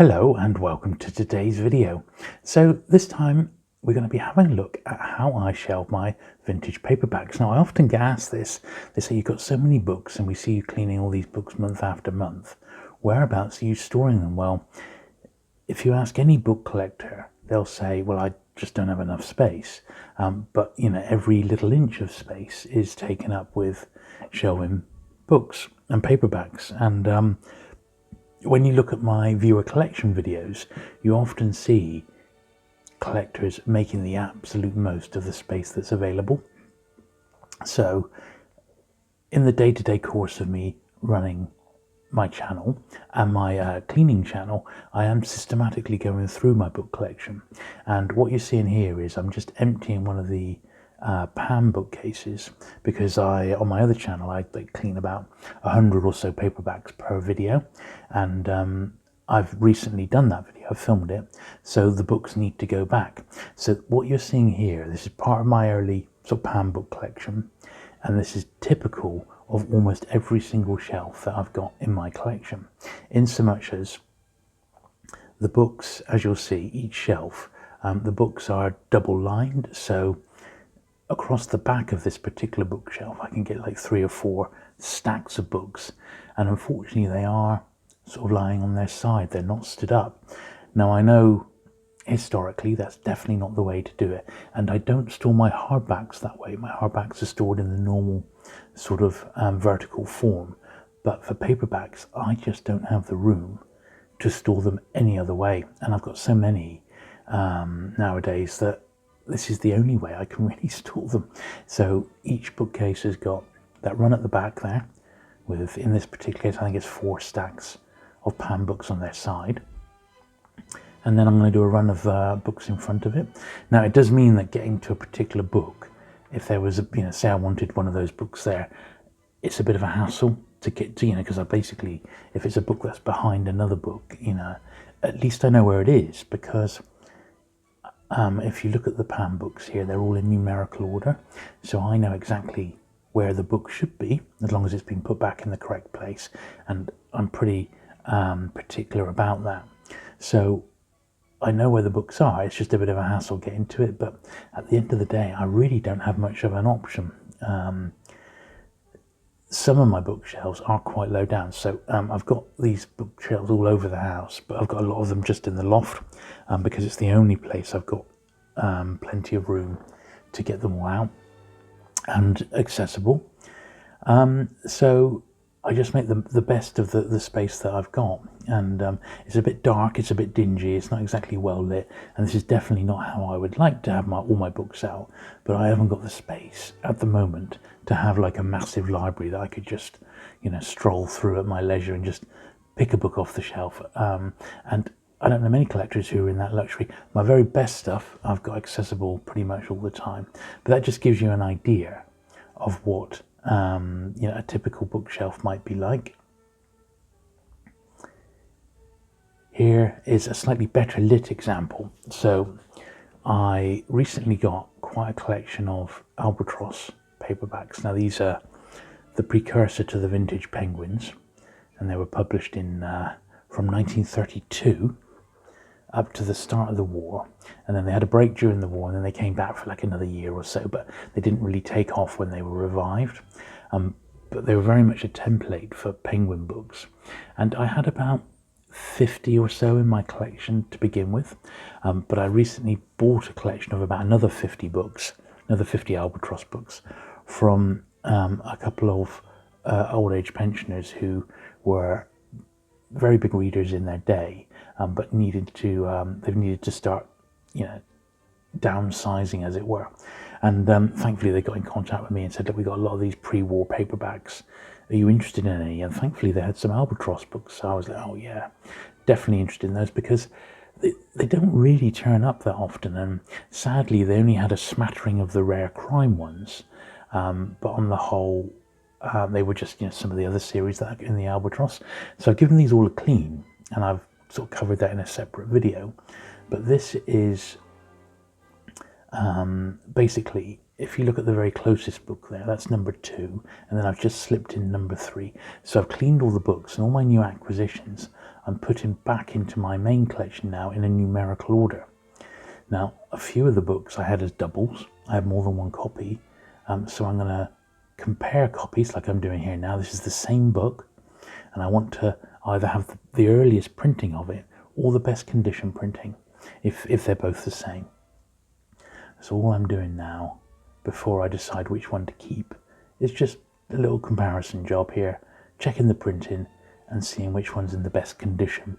Hello and welcome to today's video. So this time we're going to be having a look at how I shelve my vintage paperbacks. Now I often get asked this, they say you've got so many books and we see you cleaning all these books month after month. Whereabouts are you storing them? Well, if you ask any book collector, they'll say, well, I just don't have enough space. But you know, every little inch of space is taken up with shelving books and paperbacks. And when you look at my viewer collection videos, you often see collectors making the absolute most of the space that's available. So in the day-to-day course of me running my channel and my cleaning channel, I am systematically going through my book collection. And what you're seeing here is I'm just emptying one of the Pam bookcases, because on my other channel I clean about 100 or so paperbacks per video, and I've recently done that video, I've filmed it, so the books need to go back. So what you're seeing here, this is part of my early sort of Pam book collection, and this is typical of almost every single shelf that I've got in my collection, in so much as the books, as you'll see, each shelf, the books are double lined, so across the back of this particular bookshelf I can get like 3 or 4 stacks of books, and unfortunately they are sort of lying on their side, they're not stood up. Now I know historically that's definitely not the way to do it, and I don't store my hardbacks that way. My hardbacks are stored in the normal sort of vertical form, but for paperbacks I just don't have the room to store them any other way, and I've got so many nowadays that this is the only way I can really store them. So each bookcase has got that run at the back there with, in this particular case, I think it's 4 stacks of Pam books on their side. And then I'm going to do a run of books in front of it. Now it does mean that getting to a particular book, if there was a, you know, say I wanted one of those books there, it's a bit of a hassle to get to, you know, because I basically, if it's a book that's behind another book, you know, at least I know where it is, because if you look at the Pam books here, they're all in numerical order, so I know exactly where the book should be as long as it's been put back in the correct place, and I'm pretty particular about that. So I know where the books are, it's just a bit of a hassle getting to it, but at the end of the day I really don't have much of an option. Some of my bookshelves are quite low down, so I've got these bookshelves all over the house, but I've got a lot of them just in the loft, because it's the only place I've got plenty of room to get them all out and accessible. So I just make the best of the space that I've got, and it's a bit dark, it's a bit dingy, it's not exactly well lit, and this is definitely not how I would like to have all my books out, but I haven't got the space at the moment to have like a massive library that I could just, you know, stroll through at my leisure and just pick a book off the shelf. And I don't know many collectors who are in that luxury. My very best stuff I've got accessible pretty much all the time, but that just gives you an idea of what you know, a typical bookshelf might be like. Here is a slightly better lit example. So I recently got quite a collection of Albatross paperbacks. Now these are the precursor to the vintage Penguins, and they were published in from 1932 up to the start of the war, and then they had a break during the war, and then they came back for like another year or so, but they didn't really take off when they were revived. But they were very much a template for Penguin books, and I had about 50 or so in my collection to begin with, but I recently bought a collection of about another 50 books, another 50 Albatross books, from a couple of old age pensioners who were very big readers in their day, but needed to start, you know, downsizing, as it were. And thankfully they got in contact with me and said that we got a lot of these pre-war paperbacks, are you interested in any? And thankfully they had some Albatross books, so I was like, oh yeah, definitely interested in those, because they don't really turn up that often, and sadly they only had a smattering of the rare crime ones, but on the whole they were just, you know, some of the other series that are in the Albatross. So I've given these all a clean, and I've sort of covered that in a separate video, but this is basically, if you look at the very closest book there, that's number 2, and then I've just slipped in number 3. So I've cleaned all the books, and all my new acquisitions I'm putting back into my main collection now in a numerical order. Now, a few of the books I had as doubles. I had more than one copy, so I'm going to compare copies like I'm doing here now. This is the same book, and I want to either have the earliest printing of it or the best condition printing, if they're both the same. So all I'm doing now, before I decide which one to keep, is just a little comparison job here, checking the printing and seeing which one's in the best condition.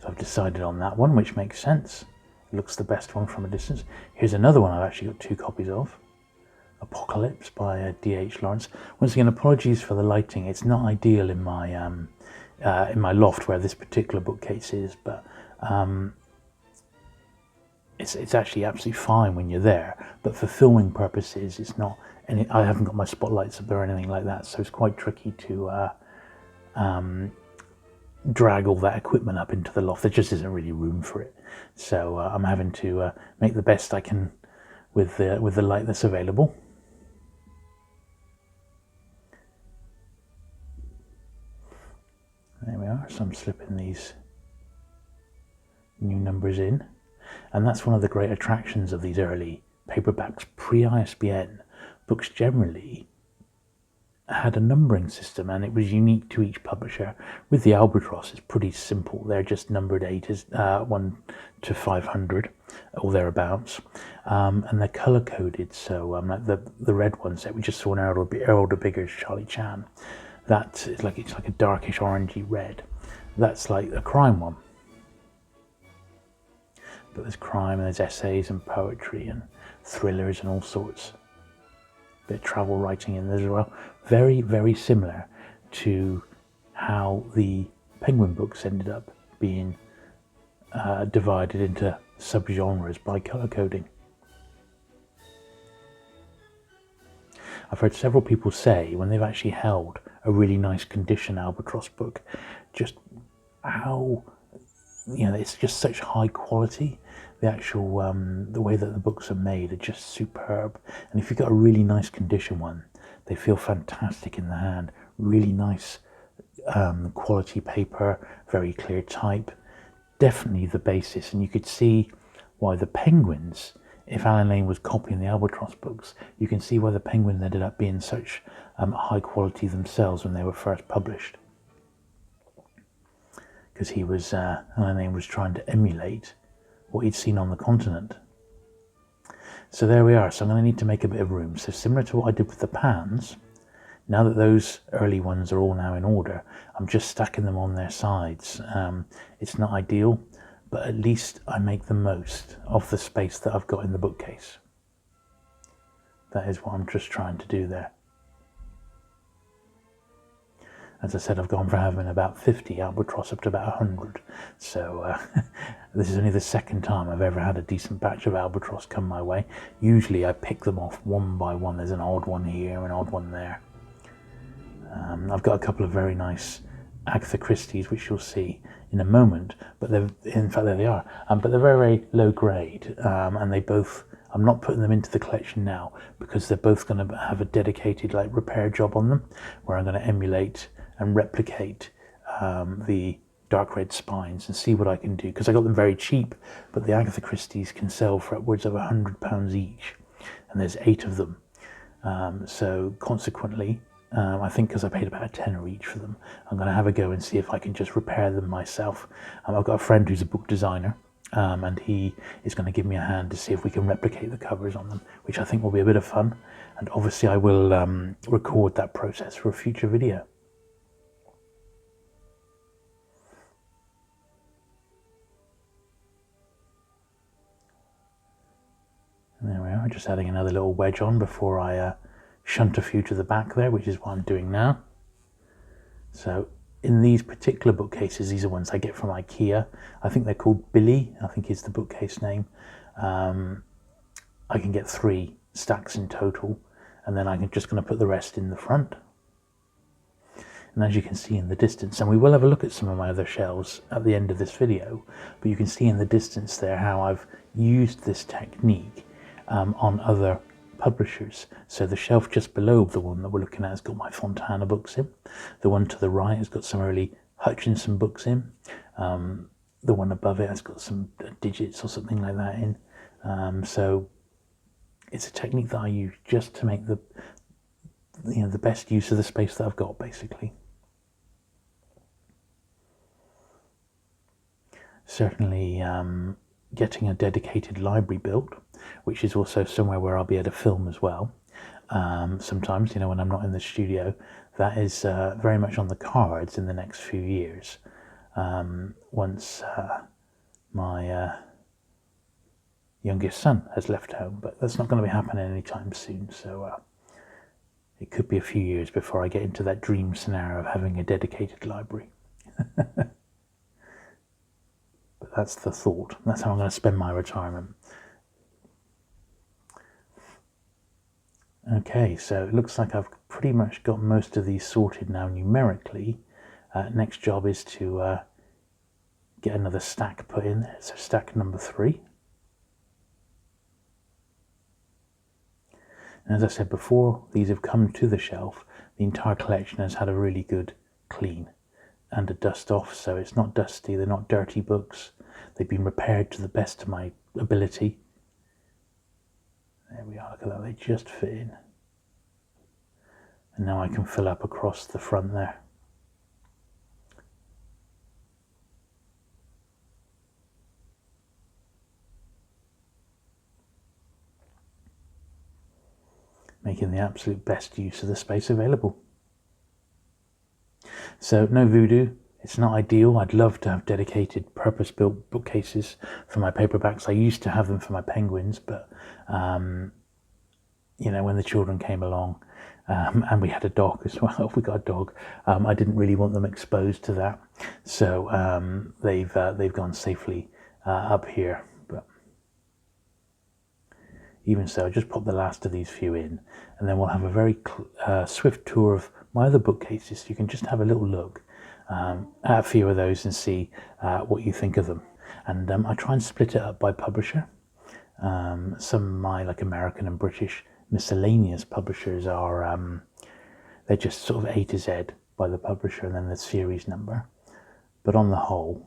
So I've decided on that one, which makes sense. It looks the best one from a distance. Here's another one I've actually got 2 copies of. Apocalypse by D.H. Lawrence. Once again, apologies for the lighting. It's not ideal in my loft where this particular bookcase is, but it's actually absolutely fine when you're there. But for filming purposes, it's not. And I haven't got my spotlights up there or anything like that, so it's quite tricky to drag all that equipment up into the loft. There just isn't really room for it. So I'm having to make the best I can with the light that's available. There we are. So I'm slipping these new numbers in. And that's one of the great attractions of these early paperbacks. Pre-ISBN, books generally had a numbering system, and it was unique to each publisher. With the Albatross, it's pretty simple. They're just numbered 1 to 500 or thereabouts, and they're color coded. So like the red ones that we just saw in Earl Bigger's Charlie Chan, that is like it's like a darkish orangey red. That's like a crime one. But there's crime and there's essays and poetry and thrillers and all sorts. Bit of travel writing in there as well. Very, very similar to how the Penguin books ended up being divided into subgenres by color coding. I've heard several people say when they've actually held a really nice condition Albatross book, just how, it's just such high quality. The actual, the way that the books are made are just superb. And if you've got a really nice condition one, they feel fantastic in the hand. Really nice quality paper, very clear type. Definitely the basis. And you could see why the Penguins, if Alan Lane was copying the Albatross books, you can see why the Penguins ended up being such high quality themselves when they were first published. Because Alan Lane was trying to emulate what he'd seen on the continent. So there we are. So I'm going to need to make a bit of room. So similar to what I did with the pans, now that those early ones are all now in order, I'm just stacking them on their sides. It's not ideal, but at least I make the most of the space that I've got in the bookcase. That is what I'm just trying to do there. As I said, I've gone from having about 50 Albatross up to about 100. So this is only the second time I've ever had a decent batch of Albatross come my way. Usually I pick them off one by one. There's an odd one here, an odd one there. I've got a couple of very nice Agatha Christies, which you'll see in a moment. But in fact, there they are. But they're very, very low grade. And they both, I'm not putting them into the collection now because they're both going to have a dedicated repair job on them, where I'm going to emulate and replicate the dark red spines and see what I can do, because I got them very cheap, but the Agatha Christies can sell for upwards of £100 each, and there's 8 of them. So consequently, I think because I paid about £10 each for them, I'm going to have a go and see if I can just repair them myself. I've got a friend who's a book designer, and he is going to give me a hand to see if we can replicate the covers on them, which I think will be a bit of fun. And obviously I will record that process for a future video. There we are, just adding another little wedge on before I shunt a few to the back there, which is what I'm doing now. So in these particular bookcases, these are ones I get from IKEA. I think they're called Billy, I think is the bookcase name. I can get 3 stacks in total, and then I'm just going to put the rest in the front. And as you can see in the distance, and we will have a look at some of my other shelves at the end of this video, but you can see in the distance there how I've used this technique on other publishers. So the shelf just below the one that we're looking at has got my Fontana books in. The one to the right has got some early Hutchinson books in. The one above it has got some digits or something like that in. So it's a technique that I use just to make the best use of the space that I've got, basically. Certainly getting a dedicated library built, which is also somewhere where I'll be able to film as well. Sometimes, when I'm not in the studio, that is very much on the cards in the next few years. Once my youngest son has left home, but that's not going to be happening anytime soon. So it could be a few years before I get into that dream scenario of having a dedicated library. But that's the thought. That's how I'm going to spend my retirement. Okay, so it looks like I've pretty much got most of these sorted now numerically. Next job is to get another stack put in there. So stack number 3. And as I said before, these have come to the shelf. The entire collection has had a really good clean and a dust off, so it's not dusty, they're not dirty books. They've been repaired to the best of my ability. There we are, look at that, they just fit in. And now I can fill up across the front there. Making the absolute best use of the space available. So no voodoo, it's not ideal. I'd love to have dedicated purpose-built bookcases for my paperbacks. I used to have them for my penguins, but when the children came along, and we had a dog as well, we got a dog, I didn't really want them exposed to that. So they've gone safely up here. But even so, I just pop the last of these few in, and then we'll have a very swift tour of my other bookcases, so you can just have a little look at a few of those and see what you think of them. And I try and split it up by publisher. Some of my American and British miscellaneous publishers are they're just sort of A to Z by the publisher and then the series number. But on the whole,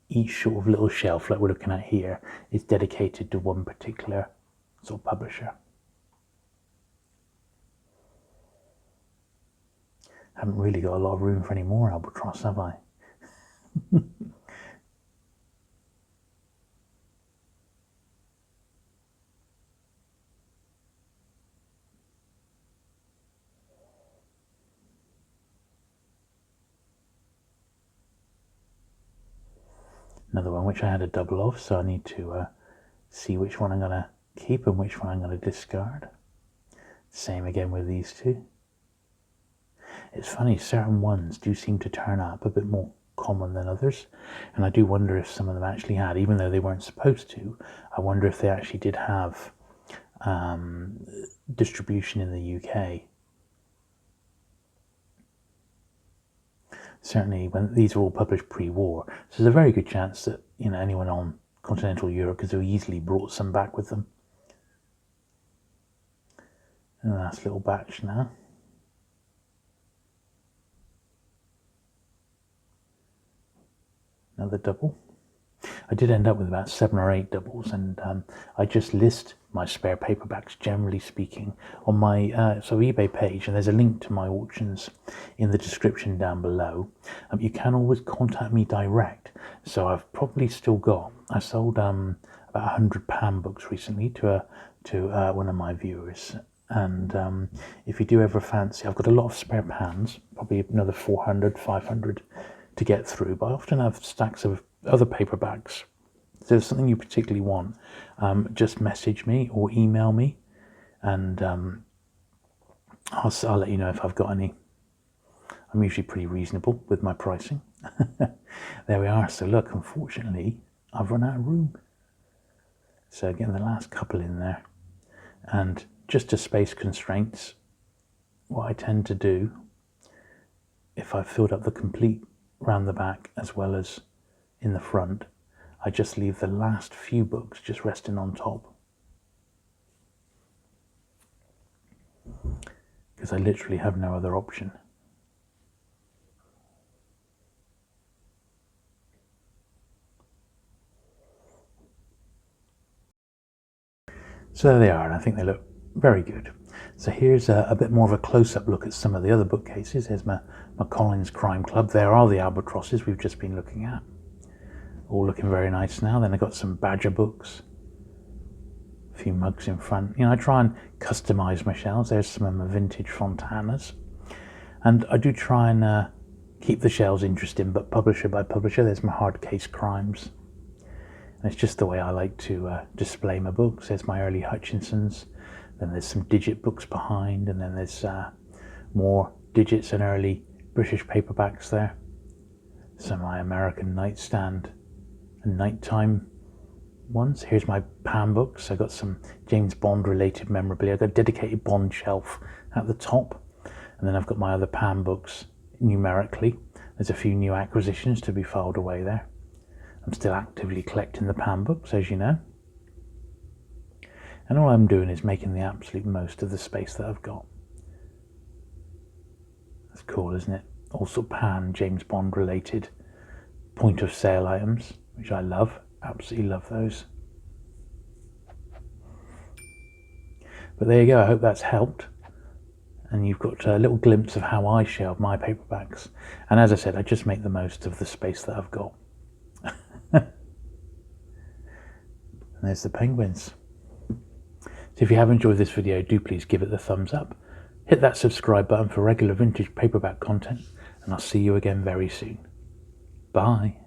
each sort of little shelf like we're looking at here is dedicated to one particular sort of publisher. Haven't really got a lot of room for any more Albatross, have I? Another one which I had a double of, so I need to see which one I'm going to keep and which one I'm going to discard. Same again with these two. It's funny, certain ones do seem to turn up a bit more common than others, and I do wonder if some of them actually had, even though they weren't supposed to, I wonder if they actually did have distribution in the UK. Certainly when these are all published pre-war, so there's a very good chance that anyone on continental Europe could have easily brought some back with them. And a last little batch now. Another double. I did end up with about 7 or 8 doubles, and I just list my spare paperbacks, generally speaking, on my eBay page, and there's a link to my auctions in the description down below. You can always contact me direct, so I've probably still got, I sold about 100 Pan books recently to one of my viewers, and if you do ever fancy, I've got a lot of spare Pans, probably another 400, 500 to get through, but I often have stacks of other paperbacks. If there's something you particularly want, just message me or email me, and I'll let you know if I've got any. I'm usually pretty reasonable with my pricing. There we are. So look, unfortunately, I've run out of room. So getting the last couple in there, and just to space constraints, what I tend to do, if I've filled up the complete round the back as well as in the front, I just leave the last few books just resting on top. because I literally have no other option. So there they are, and I think they look very good. So here's a bit more of a close-up look at some of the other bookcases. Here's my Collins Crime Club. There are the Albatrosses we've just been looking at. All looking very nice now. Then I've got some Badger books. A few mugs in front. You know, I try and customise my shelves. There's some of my vintage Fontanas. And I do try and keep the shelves interesting, but publisher by publisher. There's my hard case crimes. And it's just the way I like to display my books. There's my early Hutchinsons. Then there's some digit books behind, and then there's more digits and early British paperbacks there. Some of my American nightstand and nighttime ones. Here's my Pam books. I got some James Bond related memorabilia. I've got a dedicated Bond shelf at the top. And then I've got my other Pam books numerically. There's a few new acquisitions to be filed away there. I'm still actively collecting the Pam books, as you know. And all I'm doing is making the absolute most of the space that I've got. That's cool, isn't it? Also Pam, James Bond related point of sale items, which I love. Absolutely love those. But there you go, I hope that's helped. And you've got a little glimpse of how I shelve my paperbacks. And as I said, I just make the most of the space that I've got. And there's the penguins. So if you have enjoyed this video, do please give it the thumbs up. Hit that subscribe button for regular vintage paperback content, and I'll see you again very soon. Bye.